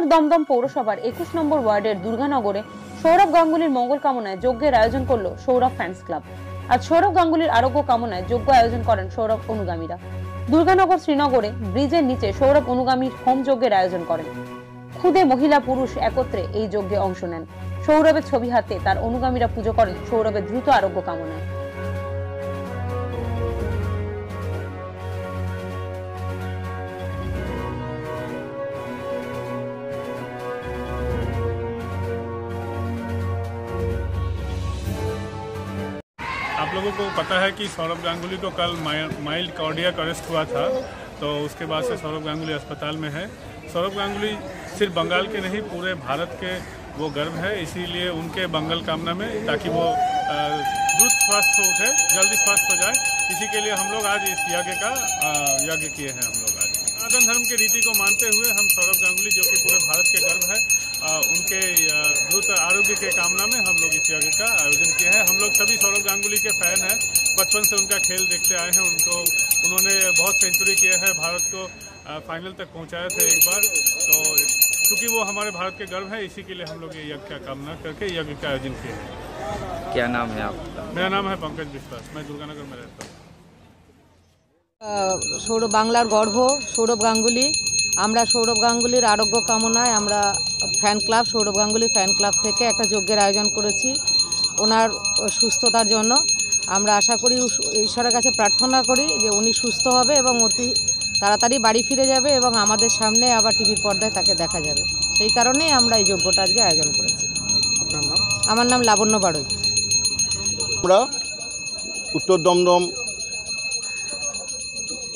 উত্তর দমদম পৌরসভার 21 নম্বর ওয়ার্ডের দুর্গানগরে সৌরভ গাঙ্গুলির মঙ্গল কামনায় যজ্ঞের আয়োজন করল সৌরভ ফ্যান্স ক্লাব। আজ সৌরভ গাঙ্গুলির আরোগ্য কামনায় যজ্ঞ আয়োজন করেন সৌরভ অনুগামীরা। দুর্গানগর শ্রীনগরে ব্রিজের নিচে সৌরভ অনুগামীর হোম যজ্ঞের আয়োজন করেন। খুদে মহিলা পুরুষ একত্রে এই যজ্ঞে অংশ নেন। সৌরভের ছবি হাতে তার অনুগামীরা পুজো করেন সৌরভের দ্রুত আরোগ্য কামনায়। आप लोगों को पता है कि सौरभ गांगुली को कल माइल्ड कार्डियक अरेस्ट हुआ था, तो उसके बाद से सौरभ गांगुली अस्पताल में है। सौरभ गांगुली सिर्फ बंगाल के नहीं पूरे भारत के वो गर्व है, इसीलिए उनके मंगल कामना में ताकि वो द्रुत स्वस्थ हो उठे, जल्दी स्वस्थ हो जाए, इसी के लिए हम लोग आज इस यज्ञ किए हैं। हम लोग आज सनातन धर्म की रीति को मानते हुए हम सौरभ गांगुली जो कि पूरे भारत के गर्व है, उनके द्रुत आरोग्य के कामना में हम लोग इस यज्ञ का आयोजन किए हैं। हम लोग सभी सौरभ गांगुली के फैन हैं, बचपन से उनका खेल देखते आए हैं। उन्होंने बहुत सेंचुरी किए हैं, भारत को फाइनल तक पहुंचाए थे एक बार, तो क्योंकि वो हमारे भारत के गर्व है, इसी के लिए हम लोग ये यज्ञ का कामना करके यज्ञ का आयोजन किए हैं। क्या नाम है आपका? मेरा नाम है पंकज विश्वास, मैं दुर्गानगर में रहता हूँ। সৌরভ বাংলার গর্ব সৌরভ গাঙ্গুলি। আমরা সৌরভ গাঙ্গুলির আরোগ্য কামনায় আমরা সৌরভ গাঙ্গুলি ফ্যান ক্লাব থেকে একটা যজ্ঞের আয়োজন করেছি ওনার সুস্থতার জন্য। আমরা আশা করি, ঈশ্বরের কাছে প্রার্থনা করি যে উনি সুস্থ হবে এবং অতি তাড়াতাড়ি বাড়ি ফিরে যাবে এবং আমাদের সামনে আবার টিভির পর্দায় তাকে দেখা যাবে। সেই কারণেই আমরা এই যজ্ঞটা আজকে আয়োজন করেছি। আমার নাম লাবণ্য বাড়ই। আমরা উত্তর দমদম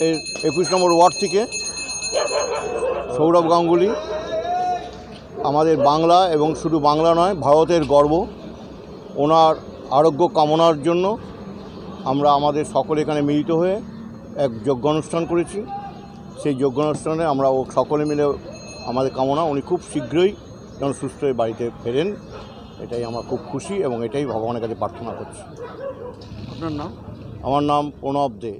এর 21 নম্বর ওয়ার্ড থেকে সৌরভ গাঙ্গুলি আমাদের বাংলা এবং শুধু বাংলা নয় ভারতের গর্ব, ওনার আরোগ্য কামনার জন্য আমরা আমাদের সকলে এখানে মিলিত হয়ে এক যজ্ঞ অনুষ্ঠান করেছি। সেই যজ্ঞ অনুষ্ঠানে আমরা সকলে মিলে আমাদের কামনা উনি খুব শীঘ্রই যেন সুস্থ হয়ে বাড়িতে ফেরেন, এটাই আমরা খুব খুশি এবং এটাই ভগবানের কাছে প্রার্থনা করছি। আপনার নাম? আমার নাম প্রণব দে।